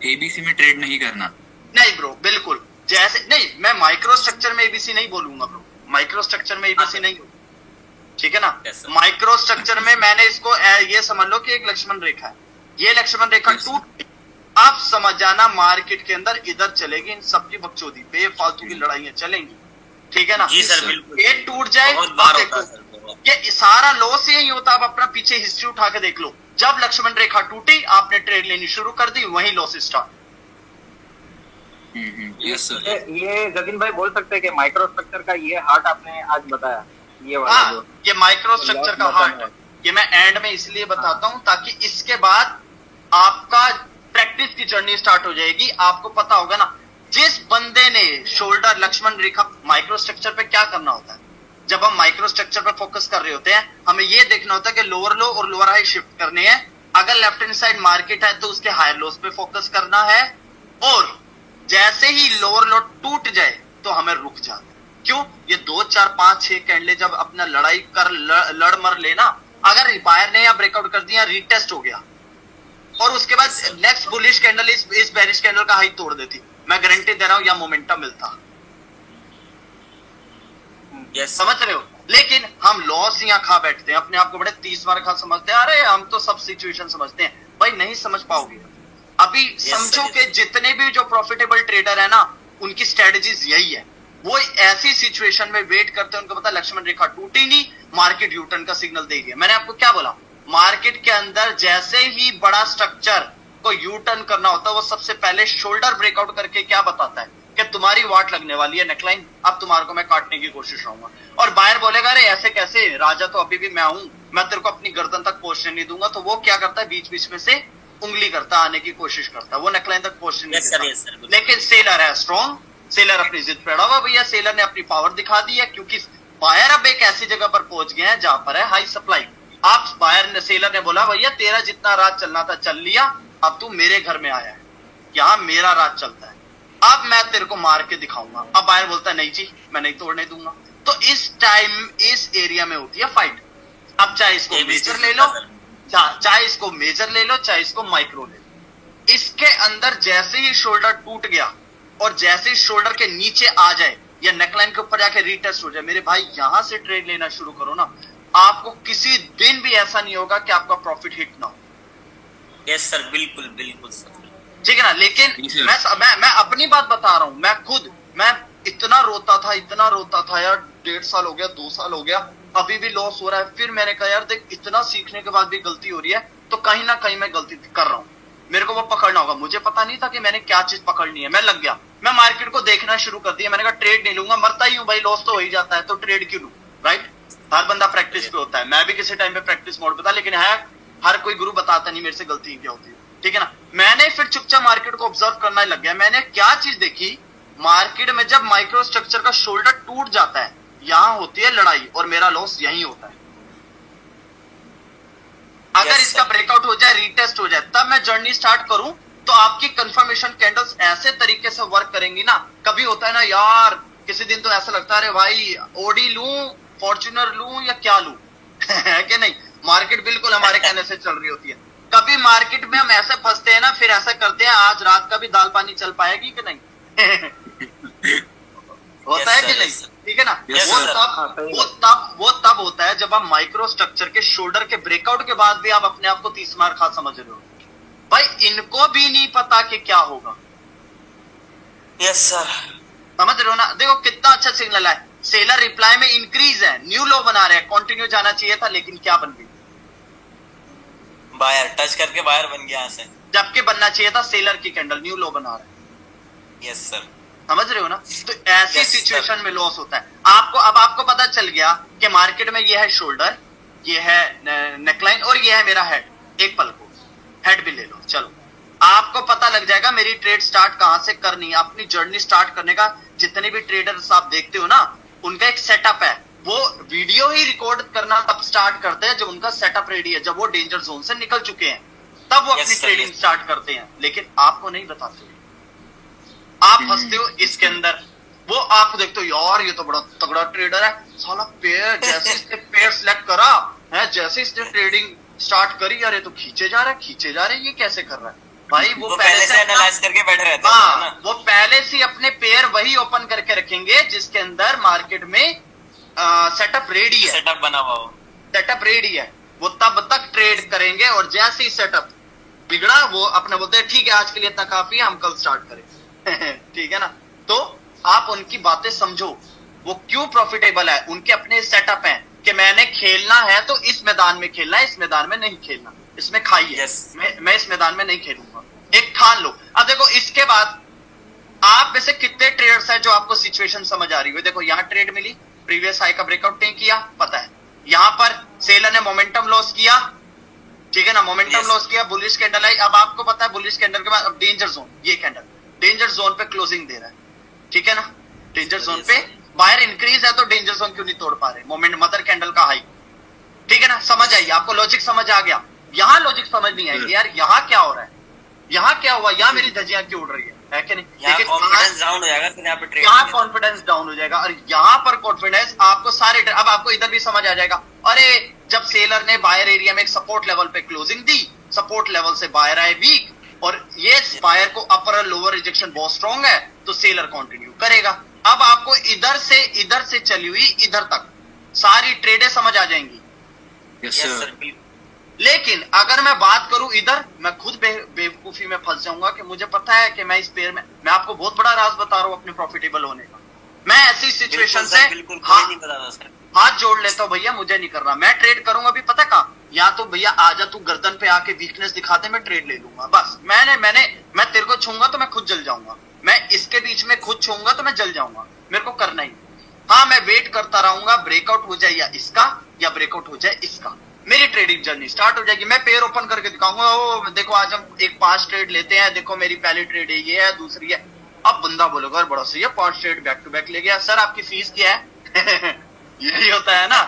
Speaker 4: एबीसी में ट्रेड नहीं करना।
Speaker 1: नहीं ब्रो, बिल्कुल जैसे नहीं, मैं माइक्रो स्ट्रक्चर में एबीसी नहीं बोलूंगा ब्रो, माइक्रो स्ट्रक्चर में एबीसी नहीं होगी, ठीक है ना। माइक्रो स्ट्रक्चर में मैंने इसको ये समझ लो कि एक लक्ष्मण रेखा है, ये लक्ष्मण रेखा टूट, आप समझ जाना मार्केट के अंदर इधर चलेगी, इन सबकी बकचोदी, बेफालतू की लड़ाइयां चलेंगी, ठीक है ना।
Speaker 3: जी सर, बिल्कुल।
Speaker 1: ये टूट जाए,
Speaker 3: बहुत बार होता है सर,
Speaker 1: ये सारा लॉस यही होता है। आप अपना पीछे हिस्ट्री उठा के देख लो, जब लक्ष्मण रेखा टूटी आपने ट्रेड लेनी शुरू कर दी, वही लॉस स्टार्ट।
Speaker 4: Yes sir.
Speaker 2: ये जतिन भाई बोल सकते हैं कि माइक्रो स्ट्रक्चर का ये हार्ट आपने आज बताया, ये वाला
Speaker 1: हाँ,
Speaker 2: जो
Speaker 1: ये माइक्रो स्ट्रक्चर का हार्ट, ये मैं एंड में इसलिए बताता हूं ताकि इसके बाद आपका प्रैक्टिस की जर्नी स्टार्ट हो जाएगी। आपको पता होगा ना, जिस बंदे ने शोल्डर लक्ष्मण रेखा, माइक्रो स्ट्रक्चर पे क्या करना होता है, जब हम माइक्रो स्ट्रक्चर पे फोकस कर रहे होते हैं, हमें ये देखना होता है कि लोअर लो और लोअर हाई शिफ्ट करने हैं। अगर लेफ्ट हैंड साइड मार्केट है तो उसके हायर लोस पे फोकस करना है, और जैसे ही लोअर लो टूट जाए तो हमें रुक जाना है। क्यों? ये 2, 4, 5, 6 कैंडले जब अपना लड़ाई कर लड़ मर लेना, अगर बायर ने या ब्रेकआउट कर दिया, रीटेस्ट हो गया, और उसके बाद नेक्स्ट बुलिश कैंडल इस बेरिश कैंडल का हाई तोड़ देती, मैं गारंटी दे रहा हूं या मोमेंटम मिलता। समझ रहे हो? लेकिन हम लॉस यहाँ खा बैठते हैं, अपने आप को बड़े 30 बार खा समझते हैं, अरे हम तो सब सिचुएशन समझते हैं। भाई नहीं समझ पाओगे। अभी समझो कि जितने भी जो प्रॉफिटेबल ट्रेडर है ना, उनकी स्ट्रेटजीज यही है, वो ऐसी सिचुएशन में वेट करते हैं, उनको पता लक्ष्मण रेखा टूटी नहीं, मार्केट यूटर्न का सिग्नल दे रही है। मैंने आपको क्या बोला, मार्केट के अंदर जैसे ही बड़ा स्ट्रक्चर को यू टर्न करना होता है, वो सबसे पहले शोल्डर ब्रेकआउट करके क्या बताता है कि तुम्हारी वाट लगने वाली है नेकलाइन, अब तुम्हारे को मैं काटने की कोशिश रहूंगा। और बायर बोलेगा अरे ऐसे कैसे, राजा तो अभी भी मैं हूं, मैं तेरे को अपनी गर्दन तक पहुंचने नहीं दूंगा। तो वो क्या करता है, बीच बीच में से उंगली करता, आने की कोशिश करता है, वो नेकलाइन तक पहुंचने नहीं देता। लेकिन सेलर है स्ट्रॉन्ग, सेलर अपनी जिद पे अड़ा हुआ भैया, सेलर ने अपनी पावर दिखा दी है, क्योंकि बायर अब एक ऐसी जगह पर पहुंच गए हैं जहां पर है हाई सप्लाई। आप बायर ने, सेलर ने बोला भैया तेरा जितना राज चलना था चल लिया, अब तू मेरे घर में आया है, यहाँ मेरा राज चलता है, अब मैं तेरे को मार के दिखाऊंगा। अब बायर बोलता है नहीं जी मैं नहीं तोड़ने दूंगा। तो इस टाइम इस एरिया में होती है फाइट। अब चाहे इसको मेजर ले लो, चाहे इसको मेजर ले लो, चाहे इसको माइक्रो ले लो, इसके अंदर जैसे ही शोल्डर टूट गया और जैसे ही शोल्डर के नीचे आ जाए या नेकलाइन के ऊपर जाके रीटेस्ट हो जाए, मेरे भाई यहां से ट्रेड लेना शुरू करो ना, आपको किसी दिन भी ऐसा नहीं होगा कि आपका प्रॉफिट हिट ना हो।
Speaker 3: यस सर, बिल्कुल बिल्कुल सर,
Speaker 1: ठीक है ना। लेकिन मैं अपनी बात बता रहा हूं, मैं इतना रोता था यार, 1.5 साल हो गया, 2 साल हो गया, अभी भी लॉस हो रहा है। फिर मैंने कहा यार देख, इतना सीखने के बाद भी गलती हो रही है, तो कहीं ना कहीं मैं गलती कर रहा हूं, मेरे को वो पकड़ना होगा। मुझे पता नहीं था कि मैंने क्या चीज पकड़नी है, मैं लग गया, मैं मार्केट को देखना शुरू कर दिया। मैंने कहा ट्रेड नहीं लूंगा, मरता ही हूं भाई, लॉस तो हो ही जाता है, तो ट्रेड क्यों लूं। राइट। हर बंदा प्रैक्टिस पे होता है, मैं भी किसी टाइम पे प्रैक्टिस मोड पे था, लेकिन है हर कोई गुरु बताता नहीं मेरे से गलती क्या होती है, ठीक है ना। मैंने फिर चुपचाप मार्केट को ऑब्जर्व करना लग गया। मैंने क्या चीज देखी, मार्केट में जब माइक्रो स्ट्रक्चर का शोल्डर टूट जाता है, यहां होती है लड़ाई और मेरा लॉस यहीं होता है। अगर इसका ब्रेकआउट हो जाए, रीटेस्ट हो जाए, तब मैं जर्नी स्टार्ट करूं, तो आपकी कंफर्मेशन कैंडल्स ऐसे तरीके से वर्क करेंगी ना। कभी होता है ना यार, किसी दिन तो ऐसा लगता है अरे भाई ओडी लूं, फॉर्च्यूनर लूं या क्या लूं है कि नहीं। मार्केट बिल्कुल हमारे कहने से चल रही होती है। कभी मार्केट में हम ऐसे फंसते हैं ना, फिर ऐसा करते हैं आज रात का भी दाल पानी चल पाएगी कि नहीं होता है कि नहीं, ठीक है ना। वो तब होता है जब आप माइक्रो स्ट्रक्चर के शोल्डर के ब्रेकआउट के बाद भी आप अपने आप को 30 मार खा समझ रहे हो। भाई इनको भी नहीं पता कि क्या होगा।
Speaker 3: यस सर,
Speaker 1: समझ रहे हो ना। देखो कितना अच्छा सिग्नल है, सेलर रिप्लाई में इंक्रीज है, न्यू लो बना रहे हैं, कंटिन्यू जाना चाहिए था लेकिन क्या बन गई,
Speaker 3: बायर टच करके बायर बन गया यहाँ से,
Speaker 1: जबकि बनना चाहिए था सेलर की कैंडल, न्यू लो बना रहे हैं।
Speaker 3: यस सर,
Speaker 1: समझ रहे हो ना। तो ऐसी सिचुएशन में लॉस होता है। आपको पता चल गया कि मार्केट में ये है शोल्डर, ये है नेकलाइन और ये है मेरा हेड। एक पल को हेड भी ले लो, चलो आपको पता लग जाएगा मेरी ट्रेड स्टार्ट कहां से करनी है। अपनी जर्नी स्टार्ट करने का जितने भी ट्रेडर्स आप देखते हो ना, उनका एक सेटअप है। वो वीडियो ही रिकॉर्ड करना तब स्टार्ट करते हैं जब उनका सेटअप रेडी है, जब वो डेंजर जोन से निकल चुके हैं, तब वो अपनी ट्रेडिंग स्टार्ट करते हैं। लेकिन आपको नहीं बताते, आप फंसते हो इसके अंदर। वो आप देखते हो यार ये तो बड़ा तगड़ा ट्रेडर है, साला पेयर जैसे इसने पेयर सिलेक्ट करा है, जैसे इसने ट्रेडिंग स्टार्ट करी, यार ये तो खींचे जा रहे हैं, ये कैसे कर रहा है भाई। वो पहले से
Speaker 3: एनालाइज करके बैठे रहते
Speaker 1: हैं
Speaker 3: ना।
Speaker 1: वो पहले से अपने पेयर वही ओपन करके रखेंगे जिसके अंदर मार्केट में सेटअप रेडी है,
Speaker 3: सेटअप बना हुआ हो,
Speaker 1: सेटअप रेडी है। वो तब तक ट्रेड करेंगे और जैसे ही सेटअप बिगड़ा वो अपने बोलते हैं ठीक है आज के लिए इतना काफी है, हम कल स्टार्ट करें ठीक है ना। तो आप उनकी बातें समझो, वो क्यों प्रॉफिटेबल है, उनके अपने सेटअप हैं कि मैंने खेलना है तो इस मैदान में खेलना है, इस मैदान में नहीं खेलना, इसमें खाइए। मैं इस मैदान में नहीं खेलूंगा, एक ठान लो। अब देखो इसके बाद आप में से कितने ट्रेडर्स हैं जो आपको सिचुएशन समझ आ रही हो। देखो यहां ट्रेड मिली, प्रीवियस हाई का ब्रेकआउट नहीं किया, पता है। यहां पर सेलर ने मोमेंटम लॉस किया, ठीक है ना, मोमेंटम लॉस किया, बुलिश कैंडल आई। अब आपको पता है बुलिश कैंडल के बाद अब डेंजर जोन, ये कैंडल डेंजर जोन पे क्लोजिंग दे रहा है, ठीक है ना। डेंजर जोन पे बायर इंक्रीज है तो डेंजर जोन क्यों नहीं तोड़ पा रहे, मोमेंट मदर कैंडल का हाई, ठीक है ना। समझ आई आपको, लॉजिक समझ आ गया। यहां लॉजिक समझ नहीं आएगी यार, यहां क्या हो रहा है, यहां क्या हुआ, यहां मेरी धज्जियां क्यों उड़ रही है कि नहीं। लेकिन
Speaker 3: कॉन्फिडेंस डाउन हो जाएगा, फिर यहाँ पे
Speaker 1: यहाँ कॉन्फिडेंस डाउन हो जाएगा और यहाँ पर कॉन्फिडेंस आपको सारे, अब आपको इधर भी समझ आ जाएगा। अरे जब सेलर ने बायर एरिया में एक सपोर्ट लेवल पे क्लोजिंग दी, सपोर्ट लेवल से बायर आए वीक, और ये बायर को अपर और लोअर रिजेक्शन बहुत स्ट्रॉन्ग है, तो सेलर कंटिन्यू करेगा। अब आपको इधर से चली हुई इधर तक सारी ट्रेडें समझ आ जाएंगी।
Speaker 4: Yes sir.
Speaker 1: लेकिन अगर मैं बात करूं इधर, मैं खुद बेवकूफी में फंस जाऊंगा कि मुझे पता है कि मैं इस पेयर में, मैं आपको बहुत बड़ा राज बता रहा हूं अपने प्रॉफिटेबल होने का। मैं ऐसी सिचुएशन से हाथ जोड़ लेता हूं, भैया मुझे नहीं करना, मैं ट्रेड करूंगा भी पता कहां, या तो भैया आजा तू गर्दन पे आके वीकनेस दिखाते मैं ट्रेड ले लूंगा बस। मैं तेरे को छूंगा तो मैं खुद जल जाऊंगा, मैं इसके बीच में खुद छूंगा तो मैं जल जाऊंगा, मेरे को करना ही। हाँ मैं वेट करता रहूंगा, ब्रेकआउट हो जाए या इसका या ब्रेकआउट हो जाए इसका, मेरी ट्रेडिंग जर्नी स्टार्ट हो जाएगी। मैं पेयर ओपन करके दिखाऊंगा, ओ देखो आज हम एक 5 ट्रेड लेते हैं, देखो मेरी पहली ट्रेड है ये है, दूसरी है। अब बंदा बोलेगा बड़ा सही है 5 ट्रेड बैक टू बैक ले गया, सर आपकी फीस क्या है यही होता है ना,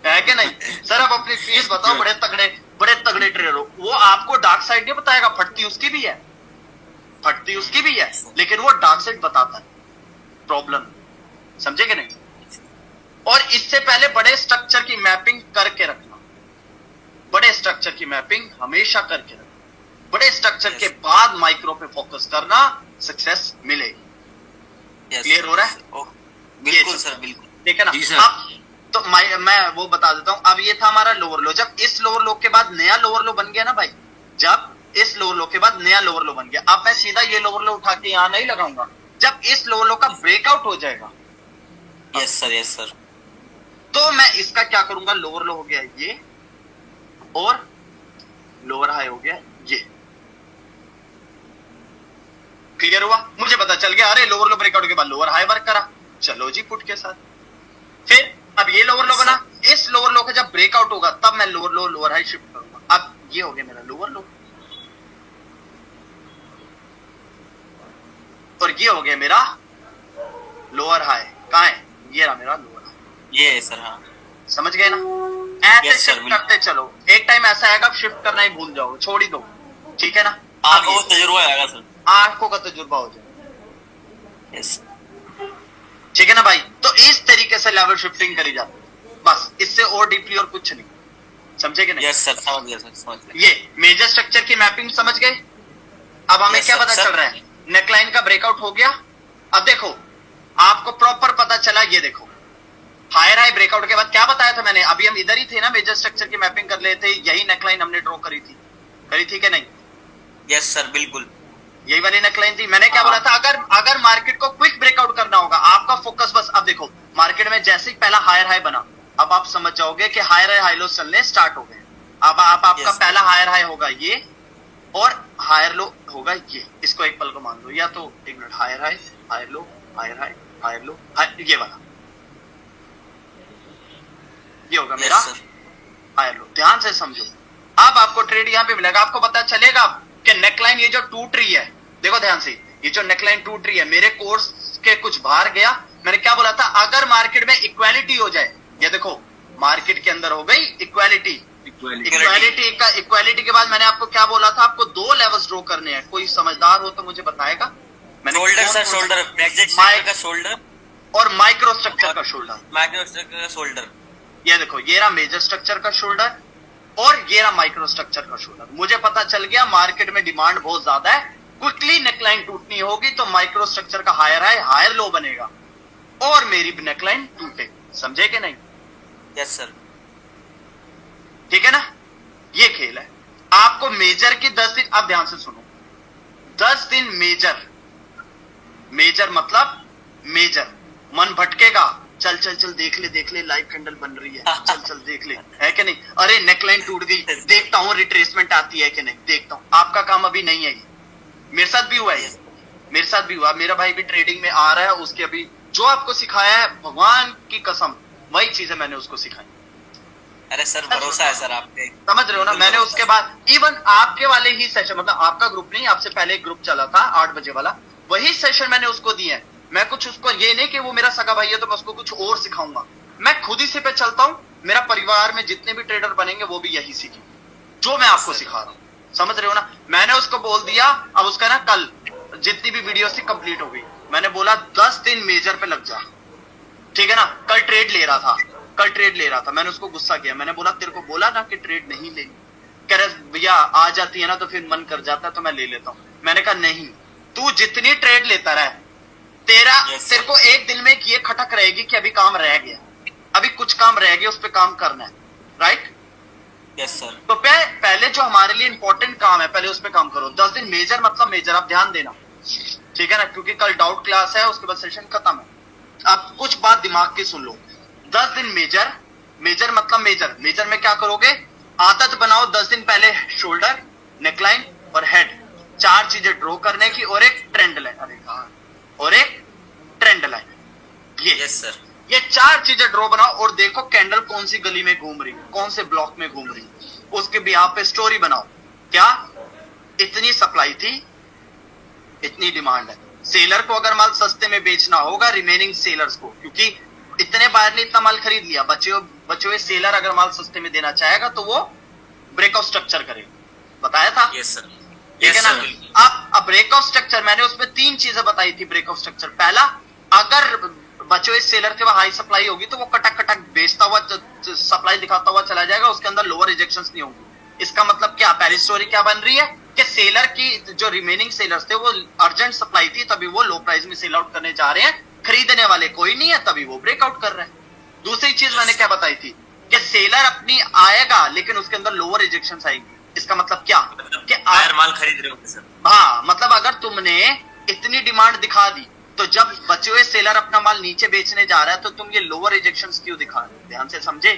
Speaker 1: है कि नहीं। सर आप अपनी फीस बताओ, बड़े तगड़े ट्रेडर हो। वो आपको डार्क साइड नहीं बताएगा, फटती उसकी भी है, लेकिन वो डार्क साइड बताता है, प्रॉब्लम, समझे कि नहीं। और इससे पहले बड़े स्ट्रक्चर की मैपिंग करके रखना, बड़े स्ट्रक्चर की मैपिंग हमेशा करके रखना, बड़े स्ट्रक्चर के बाद माइक्रो पे फोकस करना, सक्सेस मिलेगी। क्लियर हो रहा है?
Speaker 3: बिल्कुल सर, बिल्कुल,
Speaker 1: ठीक है ना। अब तो मैं वो बता देता हूं, अब ये था हमारा लोअर लो। जब इस लोअर लो के बाद नया लोअर लो बन गया ना भाई, जब इस लोअर लो के बाद नया लोअर लो बन गया, अब मैं सीधा ये लोअर लो उठा के यहां नहीं लगाऊंगा, जब इस लोअर लो का ब्रेकआउट हो जाएगा,
Speaker 3: यस सर,
Speaker 1: तो मैं इसका क्या करूंगा, लोअर लो हो गया ये और लोअर हाई हो गया ये। क्लियर हुआ? मुझे पता चल गया, अरे लोअर लो ब्रेकआउट के बाद लोअर हाई वर्क करा, चलो जी पुट के साथ। फिर अब ये लोअर लो ब्रेकआउट होगा तब मैं lower low lower high shift करूंगा। अब ये हो गया मेरा लोअर लो और ये हो गया मेरा लोअर हाई। कहाँ है? ये रहा मेरा लोअर हाई।
Speaker 3: ये है सर। हाँ
Speaker 1: समझ गए ना? ऐसे
Speaker 3: Yes, sir,
Speaker 1: शिफ्ट करते चलो। एक टाइम ऐसा आएगा शिफ्ट करना ही भूल जाओगे, छोड़ ही दो, ठीक है ना?
Speaker 3: आपको वो तजुर्बा आएगा सर।
Speaker 1: आंखों का तजुर्बा हो जाए,
Speaker 3: यस
Speaker 1: ठीक है ना भाई? तो इस तरीके से लेवल शिफ्टिंग करी जाती है, बस इससे और डीपली और कुछ नहीं। समझे कि नहीं?
Speaker 3: यस सर, समझ गया सर, समझ गया।
Speaker 1: ये मेजर स्ट्रक्चर की मैपिंग समझ गए? अब हमें
Speaker 3: Yes,
Speaker 1: क्या
Speaker 3: sir,
Speaker 1: पता
Speaker 3: sir.
Speaker 1: चल रहा है? नेकलाइन का ब्रेकआउट हो गया। अब देखो आपको प्रॉपर पता चला। ये देखो हायर हाई ब्रेकआउट के बाद क्या बताया था मैंने? अभी हम इधर ही थे ना, मेजर स्ट्रक्चर की मैपिंग कर रहे थे, यही नेकलाइन हमने ड्रॉ करी थी कि नहीं?
Speaker 3: यस सर, बिल्कुल
Speaker 1: यही वाली नेकलाइन थी। मैंने क्या बोला था? अगर मार्केट को क्विक ब्रेकआउट करना होगा, आपका फोकस बस, अब देखो मार्केट में जैसे ही पहला हायर हाई बना, अब आप समझ जाओगे कि हायर हाई लो चलने स्टार्ट हो गए। अब आपका
Speaker 3: Yes.
Speaker 1: पहला हायर हाई होगा ये और हायर लो होगा ये। इसको एक पल को मान लो, या तो एक minute, higher high, higher low, higher high, higher low, ये वाला, ये होगा मेरा
Speaker 3: यस सर।
Speaker 1: Higher low. ध्यान से समझो। अब आपको ट्रेड यहां पे मिलेगा, आपको पता चलेगा कि नेकलाइन ये जो टूट रही है, देखो ध्यान से, ये जो नेकलाइन टूट रही है मेरे कोर्स के कुछ बाहर गया। मैंने क्या बोला था? अगर मार्केट में इक्वालिटी हो जाए, ये देखो मार्केट के अंदर हो गई इक्वालिटी। इक्वालिटी के बाद मैंने आपको क्या बोला था? आपको दो लेवल्स ड्रॉ करने हैं। कोई समझदार हो तो मुझे बताएगा।
Speaker 3: Shoulder sir, shoulder, exact structure का शोल्डर
Speaker 1: और माइक्रो स्ट्रक्चर का शोल्डर।
Speaker 3: माइक्रो स्ट्रक्चर का शोल्डर।
Speaker 1: ये देखो ये रहा मेजर स्ट्रक्चर का शोल्डर और ये रहा माइक्रो स्ट्रक्चर का शोल्डर। मुझे पता चल गया मार्केट में डिमांड बहुत ज्यादा है, क्विकली नेकलाइन टूटनी होगी तो माइक्रो स्ट्रक्चर का हायर हाई हायर लो बनेगा और मेरी नेकलाइन टूटे। समझे कि नहीं?
Speaker 3: Yes sir.
Speaker 1: ठीक है ना? ये खेल है। आपको मेजर की 10 दिन, अब ध्यान से सुनो, 10 दिन मेजर मतलब मेजर। मन भटकेगा, चल चल चल देख ले लाइव कैंडल बन रही है, चल चल देख ले, है कि नहीं? अरे नेकलाइन टूट गई, देखता हूं रिट्रेसमेंट आती है कि नहीं, देखता हूं। आपका काम अभी नहीं है ये। मेरे साथ भी हुआ है, मेरे साथ भी हुआ। मेरा भाई भी ट्रेडिंग में आ रहा है, उसके अभी जो आपको सिखाया है भगवान की कसम वही चीजें मैंने उसको सिखाई।
Speaker 3: अरे सर भरोसा है सर आप पे,
Speaker 1: समझ रहे हो ना? मैंने उसके बाद इवन आपके वाले ही सेशन, मतलब आपका ग्रुप नहीं, आपसे पहले एक ग्रुप चला था 8 बजे वाला, वही सेशन मैंने उसको दिया है। मैं कुछ उसको, ये नहीं कि वो मेरा सगा भाई है तो मैं उसको कुछ और सिखाऊंगा, मैं खुद ही से पे चलता हूं। मेरा परिवार में जितने भी ट्रेडर बनेंगे वो भी यही सीखेंगे जो मैं आपको सिखा रहा हूं। समझ रहे हो ना? मैंने उसको बोल दिया, अब उसका ना कल जितनी भी वीडियो थी कंप्लीट हो गई। मैंने बोला 10 दिन मेजर पे लग जा, ठीक है ना? कल ट्रेड ले रहा था, मैंने उसको गुस्सा किया। मैंने बोला तेरे को बोला ना कि ट्रेड नहीं लेनी। कह रहे भैया आ जाती है ना तो फिर मन कर जाता है तो मैं ले लेता हूं। मैंने कहा नहीं, तू जितनी ट्रेड लेता रहे, तेरे को एक दिन में ये खटक रहेगी कि अभी काम रह गया, अभी कुछ काम रह गया, उस पर काम करना है, राइट?
Speaker 3: Yes sir.
Speaker 1: तो पहले जो हमारे लिए इंपॉर्टेंट काम है पहले उस पर काम करो। 10 दिन मेजर मतलब मेजर, आप ध्यान देना, ठीक है ना? क्योंकि कल डाउट क्लास है, उसके बाद सेशन खत्म है। आप कुछ बात दिमाग की सुन लो। 10 दिन मेजर मतलब मेजर में क्या करोगे? आदत बनाओ 10 दिन पहले शोल्डर, नेकलाइन और हेड, 4 चीजें ड्रॉ करने की और एक ट्रेंड लाइन, ये
Speaker 3: यस सर।
Speaker 1: ये 4 चीजें ड्रॉ बनाओ और देखो कैंडल कौन सी गली में घूम रही है, कौन से ब्लॉक में घूम रही है, उसके बिहाफ पे स्टोरी बनाओ। क्या इतनी सप्लाई थी, इतनी डिमांड है। सेलर को अगर माल सस्ते में बेचना होगा, रिमेनिंग सेलर्स को, क्योंकि इतने बायर ने इतना माल खरीद लिया, बचे हुए सेलर अगर माल सस्ते में देना चाहेगा तो वो ब्रेकआउट स्ट्रक्चर करेगा। बताया था?
Speaker 3: Yes sir.
Speaker 1: ठीक है ना? अब ब्रेकआउट स्ट्रक्चर मैंने उसमें 3 चीजें बताई थी। ब्रेकआउट स्ट्रक्चर पहला, अगर बचे हुए सेलर के वहां हाई सप्लाई होगी तो वो कटक कटक बेचता हुआ सप्लाई दिखाता हुआ चला जाएगा, उसके अंदर लोअर रिजेक्शंस नहीं होंगी। इसका मतलब क्या? पहली स्टोरी क्या बन रही है कि सेलर की जो रिमेनिंग सेलर्स थे वो अर्जेंट सप्लाई थी, तभी वो लो प्राइस में सेल आउट करने जा रहे हैं, खरीदने वाले कोई नहीं है तभी वो ब्रेकआउट कर रहे हैं। दूसरी चीज मैंने क्या बताई थी कि सेलर अपनी आएगा लेकिन उसके अंदर लोअर रिजेक्शंस आएगी। इसका मतलब क्या? कि
Speaker 3: बायर माल खरीद रहे होंगे सर।
Speaker 1: हाँ, मतलब अगर तुमने इतनी डिमांड दिखा दी तो जब बचे हुए सेलर अपना माल नीचे बेचने जा रहा है तो तुम ये लोअर रिजेक्शंस क्यों दिखा रहे हो? ध्यान से समझे?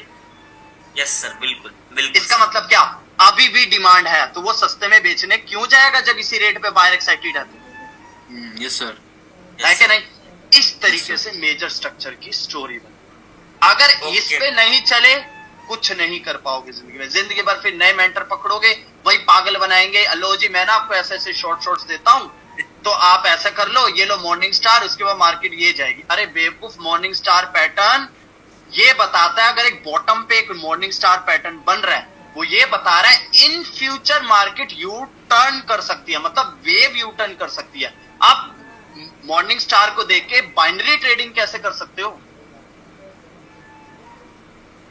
Speaker 3: यस सर, बिल्कुल बिल्कुल।
Speaker 1: इसका मतलब क्या? अभी भी डिमांड है तो वो सस्ते में बेचने क्यों जाएगा जब इसी रेट पे बायर एक्साइटेड है?
Speaker 4: Yes sir.
Speaker 1: है कि नहीं? इस तरीके से मेजर स्ट्रक्चर की स्टोरी बनी। अगर इस पे नहीं चले कुछ नहीं कर पाओगे जिंदगी में। जिंदगी भर फिर नए मेंटर पकड़ोगे, वही पागल बनाएंगे। लो जी मैं ना आपको ऐसे ऐसे शॉर्ट्स देता हूँ, तो आप ऐसा कर लो, ये लो मॉर्निंग स्टार, उसके बाद मार्केट ये जाएगी। अरे बेवकूफ, मॉर्निंग स्टार पैटर्न ये बताता है, अगर एक बॉटम पे एक मॉर्निंग स्टार पैटर्न बन रहा है, वो ये बता रहा है in future market U turn कर सकती है, मतलब वेव यू टर्न कर सकती है। आप मॉर्निंग स्टार को देख के बाइनरी ट्रेडिंग कैसे कर सकते हो?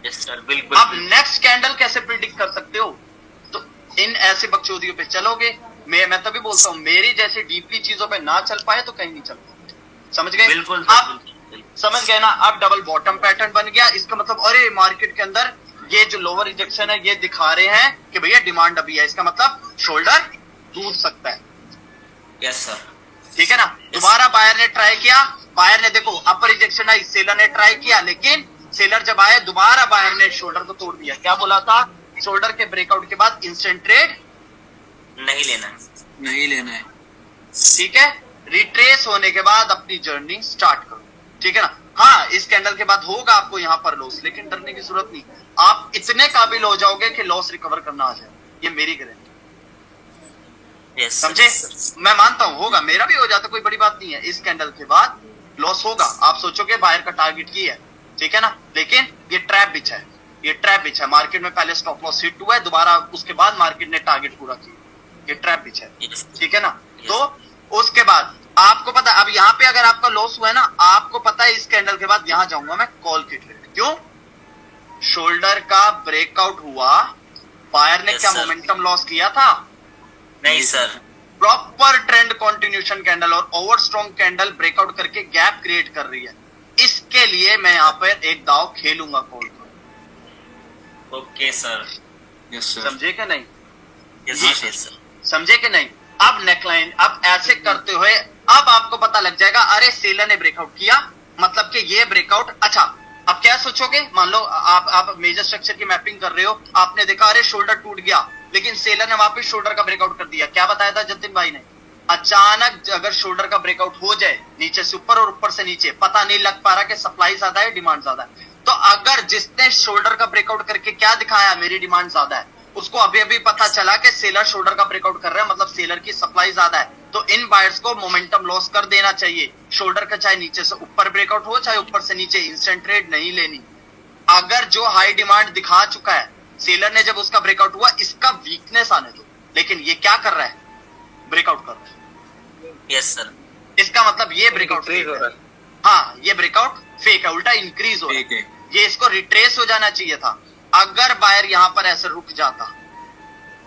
Speaker 3: यस सर, बिल्कुल।
Speaker 1: आप नेक्स्ट कैंडल कैसे प्रिडिक्ट कर सकते हो? तो इन ऐसे बकचोदियों पे चलोगे। मैं तभी बोलता हूं, मेरी जैसे डीपली चीजों पे ना चल पाए तो कहीं नहीं चल पाए। समझ गए?
Speaker 3: बिल्कुल
Speaker 1: आप समझ गए ना? अब डबल बॉटम पैटर्न बन गया, इसका मतलब अरे मार्केट के अंदर ये जो लोअर रिजेक्शन है ये दिखा रहे हैं कि भैया डिमांड अभी है, इसका मतलब शोल्डर टूट सकता है।
Speaker 3: यस सर,
Speaker 1: ठीक है ना? दोबारा बायर ने ट्राई किया, बायर ने देखो अपर रिजेक्शन आई, सेलर ने ट्राई किया, लेकिन सेलर जब आए दोबारा बायर ने शोल्डर को तोड़ दिया। क्या बोला था? शोल्डर के ब्रेकआउट के बाद इंस्टेंट ट्रेड
Speaker 3: नहीं लेना है,
Speaker 4: नहीं लेना है।
Speaker 1: ठीक है? रिट्रेस होने के बाद अपनी जर्नी स्टार्ट करो। ठीक है ना? हाँ, इस कैंडल के बाद होगा आपको यहाँ पर लॉस, लेकिन डरने की जरूरत नहीं। आप इतने काबिल हो जाओगे कि लॉस रिकवर करना आ जाए, ये मेरी गारंटी।
Speaker 3: यस
Speaker 1: समझे? मैं मानता हूं होगा, मेरा भी हो जाता, कोई बड़ी बात नहीं है। इस कैंडल के बाद लॉस होगा, आप सोचोगे बायर का टारगेट की है, ठीक है ना? लेकिन ये ट्रैप बिछा है, ये ट्रैप बिछा है। मार्केट में पहले स्टॉप लॉस हिट हुआ है, दोबारा उसके बाद मार्केट ने टारगेट पूरा किया, ये ट्रैप बिछा है। ठीक है ना? तो उसके बाद आपको पता, अब यहाँ पे अगर आपका लॉस हुआ है ना, आपको पता है इस कैंडल के बाद यहां जाऊंगा मैं कॉल के ट्रेड। क्यों? शोल्डर का ब्रेकआउट हुआ, बायर ने क्या मोमेंटम लॉस किया था?
Speaker 3: नहीं sir,
Speaker 1: proper trend continuation candle और ओवर स्ट्रॉन्ग कैंडल ब्रेकआउट करके गैप क्रिएट कर रही है। इसके लिए मैं यहाँ पर एक दाव खेलूंगा कॉल को।
Speaker 3: Okay sir.
Speaker 4: Yes sir.
Speaker 1: समझे कि नहीं?
Speaker 3: Yes sir.
Speaker 1: समझे कि नहीं? अब नेकलाइन, अब ऐसे करते हुए अब आपको पता लग जाएगा, अरे सेलर ने ब्रेकआउट किया, मतलब कि ये ब्रेकआउट। अच्छा, अब क्या सोचोगे? मान लो आप मेजर स्ट्रक्चर की मैपिंग कर रहे हो, आपने देखा अरे शोल्डर टूट गया, लेकिन सेलर ने वापस शोल्डर का ब्रेकआउट कर दिया। क्या बताया था जतिन भाई ने? अचानक अगर शोल्डर का ब्रेकआउट हो जाए, नीचे से ऊपर और ऊपर से नीचे, पता नहीं लग पा रहा कि सप्लाई ज्यादा है डिमांड ज्यादा है, तो अगर जिसने शोल्डर का ब्रेकआउट करके क्या दिखाया मेरी डिमांड ज्यादा है, उसको अभी अभी पता चला कि सेलर शोल्डर का ब्रेकआउट कर रहा है, मतलब सेलर की सप्लाई ज्यादा है, तो इन बायर्स को मोमेंटम लॉस कर देना चाहिए। शोल्डर का चाहे नीचे से ऊपर ब्रेकआउट हो, चाहे ऊपर से नीचे, इंस्टेंट ट्रेड नहीं लेनी। अगर जो हाई डिमांड दिखा चुका है सेलर ने, जब उसका ब्रेकआउट हुआ, इसका वीकनेस आने दो। लेकिन ये क्या कर रहा है? ब्रेकआउट कर रहा है।
Speaker 3: Yes sir.
Speaker 1: इसका मतलब ये ब्रेकआउट फेक है। हाँ, ये ब्रेकआउट फेक है, उल्टा इंक्रीज हो रहा है। ये इसको रिट्रेस हो जाना चाहिए था। अगर बायर यहां पर ऐसे रुक जाता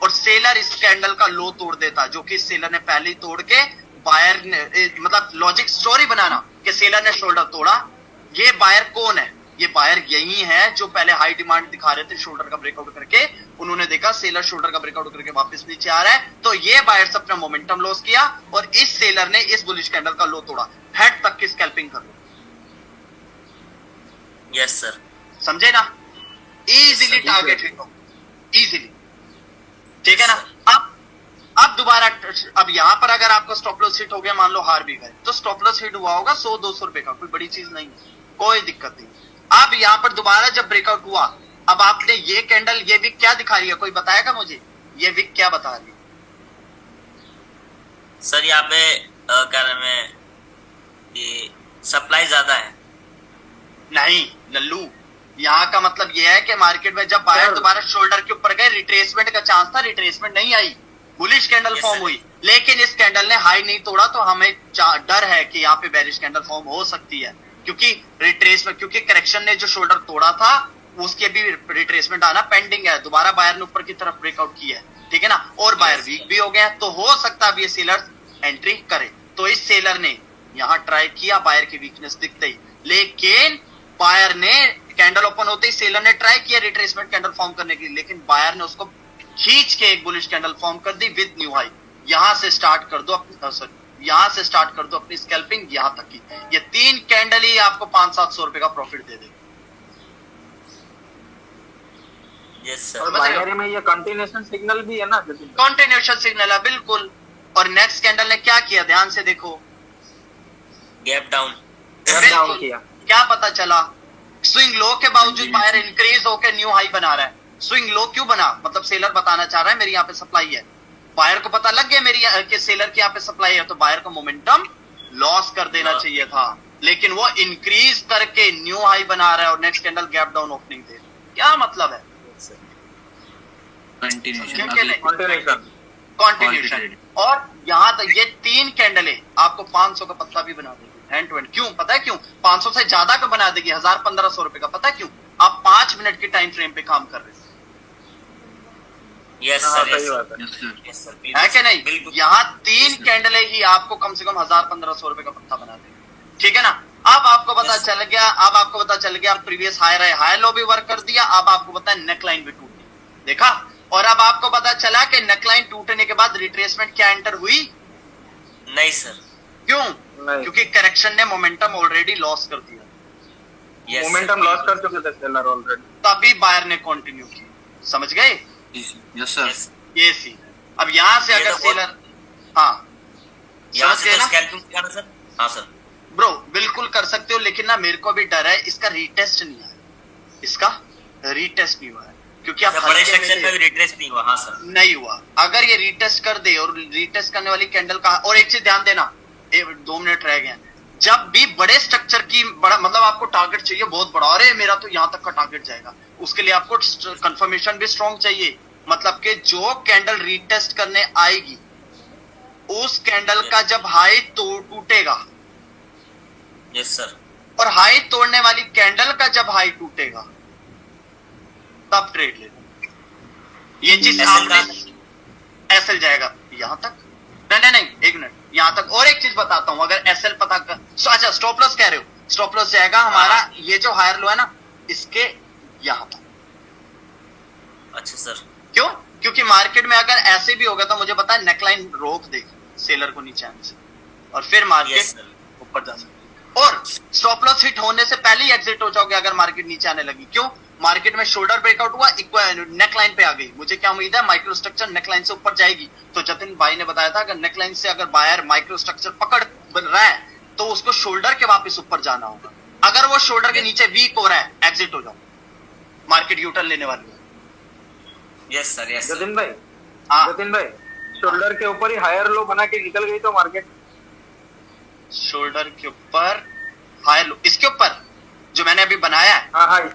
Speaker 1: और सेलर इस कैंडल का लो तोड़ देता, जो कि सेलर ने पहले ही तोड़ के, बायर ने मतलब लॉजिक स्टोरी बनाना कि सेलर ने शोल्डर तोड़ा। ये बायर कौन है? ये बायर यही है जो पहले हाई डिमांड दिखा रहे थे, शोल्डर का ब्रेकआउट करके उन्होंने देखा सेलर शोल्डर का ब्रेकआउट करके वापस नीचे आ रहा है, तो ये बायर्स अपना मोमेंटम लॉस किया और इस सेलर ने इस बुलिश कैंडल का लो तोड़ा। हेड तक की स्कैल्पिंग कर लो।
Speaker 3: Yes sir.
Speaker 1: समझे ना? इजीली टारगेट हिट हो, इजीली। ठीक है ना? अब दोबारा, अब यहां पर अगर आपका स्टॉप लॉस हिट हो गया, मान लो हार भी गए, तो स्टॉप लॉस हिट हुआ होगा 100-200 रुपए का, कोई बड़ी चीज नहीं है, कोई दिक्कत नहीं। अब यहां पर दोबारा जब ब्रेकआउट हुआ, अब आपने ये कैंडल, ये विक क्या दिखा रही है? कोई बताएगा मुझे ये विक क्या बता रही है?
Speaker 3: सर यहाँ पे क्या नाम है, ये सप्लाई ज्यादा है।
Speaker 1: नहीं लल्लू, यहाँ का मतलब ये है कि मार्केट में जब बायर दोबारा शोल्डर के ऊपर गए, रिट्रेसमेंट का चांस था, रिट्रेसमेंट नहीं आई, बुलिश कैंडल फॉर्म हुई, लेकिन इस कैंडल ने हाई नहीं तोड़ा, तो हमें डर है कि यहाँ पे बेरिश कैंडल फॉर्म हो सकती है, क्योंकि रिट्रेसमेंट, क्योंकि करेक्शन ने जो शोल्डर तोड़ा था उसके भी रिट्रेसमेंट आना पेंडिंग है। दोबारा बायर ने ऊपर की तरफ ब्रेकआउट किया है, ठीक है ना? और बायर वीक भी हो गए हैं, तो हो सकता है अब ये सेलर एंट्री करे। तो इस सेलर ने यहाँ ट्राई किया बायर की वीकनेस दिखते ही, लेकिन बायर ने कैंडल ओपन होते ही सेलर ने ट्राई किया रिट्रेसमेंट कैंडल फॉर्म करने की, लेकिन बायर ने उसको खींच के एक बुलिश कैंडल फॉर्म कर दी विद न्यू हाई। यहां से स्टार्ट कर दो अपनी, यहां से स्टार्ट कर दो अपनी स्कैल्पिंग यहां तक की। ये 3 कैंडल ही आपको 500-700 रुपए का प्रॉफिट दे देगी।
Speaker 3: Yes sir.
Speaker 2: और बाइनरी में ये कंटिन्यूएशन सिग्नल भी है ना?
Speaker 1: कंटिन्यूएशन सिग्नल है बिल्कुल। और नेक्स्ट कैंडल ने क्या किया? ध्यान से देखो,
Speaker 3: गैप डाउन
Speaker 2: किया।
Speaker 1: क्या पता चला? स्विंग लो के बावजूद बायर इंक्रीज होकर न्यू हाई बना रहा है। स्विंग लो क्यों बना? मतलब सेलर बताना चाह रहा है मेरी यहाँ पे सप्लाई है, बायर को पता लग गया मेरी कि सेलर की यहाँ पे सप्लाई है, तो बायर को मोमेंटम लॉस कर देना चाहिए था, लेकिन वो इंक्रीज करके न्यू हाई बना रहा है और next candle gap down opening दे। क्या मतलब है? कंटिन्यूशन। और यहां तक ये 3 कैंडलें आपको 500 का पत्ता भी बना देगी हैंड टू हैंड। क्यों? पता है क्यों? 500 से ज्यादा का बना देगी, 1000-1500 रुपए का। पता है क्यों? आप 5 मिनट के टाइम फ्रेम पे काम कर रहे हैं।
Speaker 3: यस सर,
Speaker 1: है कि नहीं? यहाँ 3 कैंडलें ही आपको कम से कम 1000-1500 रुपए का पत्ता बना देगी। ठीक है ना? अब आपको पता चल गया, प्रीवियस हायर है, हायर लो भी वर्क कर दिया। अब आपको पता है नेकलाइन भी टूट गई, देखा? और अब आपको पता चला कि नेकलाइन टूटने के बाद रिट्रेसमेंट क्या एंटर हुई?
Speaker 3: नहीं सर।
Speaker 1: क्यों? क्योंकि करेक्शन ने मोमेंटम ऑलरेडी लॉस कर दिया।
Speaker 2: मोमेंटम लॉस कर चुके थे सेलर ऑलरेडी,
Speaker 1: तभी बायर ने कंटिन्यू किया। समझ गए?
Speaker 4: Yes sir.
Speaker 1: ये सी। अब यहां से अगर सेलर, हाँ
Speaker 3: यहाँ से तो स्कैल्पिंग किया ना सर? हाँ सर
Speaker 1: ब्रो, बिल्कुल कर सकते हो, लेकिन ना मेरे को भी डर है इसका रीटेस्ट नहीं हुआ है, क्योंकि आप
Speaker 3: बड़े सेक्शन में भी रिट्रेस नहीं हुआ। हाँ सर,
Speaker 1: नहीं हुआ। अगर ये रीटेस्ट कर दे, और रीटेस्ट करने वाली कैंडल का, और एक चीज ध्यान देना, 2 मिनट रह गए, जब भी बड़े स्ट्रक्चर की बड़ा मतलब आपको टारगेट चाहिए बहुत बड़ा, अरे मेरा तो यहां तक का टारगेट जाएगा, उसके लिए आपको कंफर्मेशन भी स्ट्रॉन्ग चाहिए। मतलब कि जो कैंडल रीटेस्ट करने आएगी उस कैंडल का जब हाई टूटेगा,
Speaker 3: यस सर,
Speaker 1: और हाई तोड़ने वाली कैंडल का जब हाई टूटेगा तब ट्रेड लेना। ये चीज सामने एसएल जाएगा यहां तक, नहीं, एक मिनट, यहां तक। और एक चीज बताता हूं, अगर एसएल पता कर, अच्छा स्टॉप लॉस कह रहे हो, स्टॉप लॉस जाएगा हमारा ये जो हायर लो है ना, इसके यहां तक।
Speaker 3: अच्छा सर,
Speaker 1: क्यों? क्योंकि मार्केट में अगर ऐसे भी होगा तो मुझे पता है नेकलाइन रोक देगी सेलर को नीचे आने से, और फिर मार्केट ऊपर जा सकती है। और स्टॉप लॉस हिट होने से पहले ही एग्जिट हो जाओगे अगर मार्केट नीचे आने लगी। क्यों? मार्केट में शोल्डर ब्रेकआउट हुआ, नेकलाइन पे आ गई, मुझे क्या उम्मीद है माइक्रो स्ट्रक्चर नेकलाइन से ऊपर जाएगी। तो जतिन भाई ने बताया था अगर नेकलाइन से अगर बायर माइक्रो स्ट्रक्चर पकड़ बन रहा है तो उसको शोल्डर के वापस ऊपर जाना होगा। अगर वो शोल्डर के नीचे वीक हो रहा है, एग्जिट हो जाओ, मार्केट यूटर्न लेने वाली है।
Speaker 3: यस सर, यस
Speaker 2: जतिन भाई,
Speaker 1: हाँ,
Speaker 2: जतिन भाई, शोल्डर के ऊपर ही हायर लो बना के निकल गई तो मार्केट,
Speaker 1: शोल्डर के ऊपर हायर लो, इसके ऊपर जो मैंने अभी बनाया है,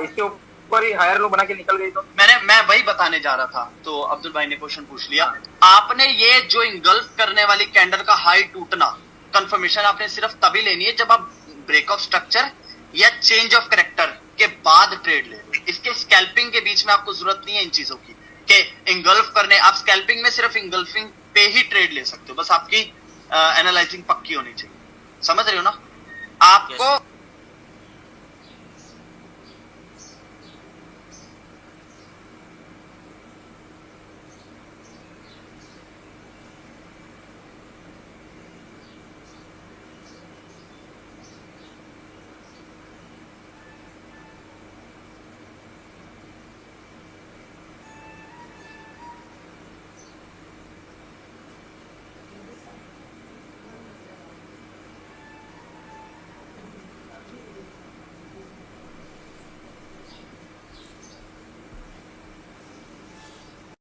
Speaker 2: इसके ऊपर ही हायर लो बना के निकल गई तो
Speaker 1: मैं वही बताने जा रहा था। तो अब्दुल भाई ने क्वेश्चन पूछ लिया। आपने ये जो इंगल्फ करने वाली कैंडल का हाई टूटना कंफर्मेशन आपने सिर्फ तभी लेनी है जब आप ब्रेकआउट स्ट्रक्चर या चेंज ऑफ कैरेक्टर के बाद ट्रेड ले लो। इसके स्कैल्पिंग के बीच में आपको जरूरत नहीं है इन चीजों की कि इंगल्फ करने, आप स्कैल्पिंग में सिर्फ इंगल्फिंग पे ही ट्रेड ले सकते हो, बस आपकी एनालाइजिंग पक्की होनी चाहिए। समझ रहे हो ना? आपको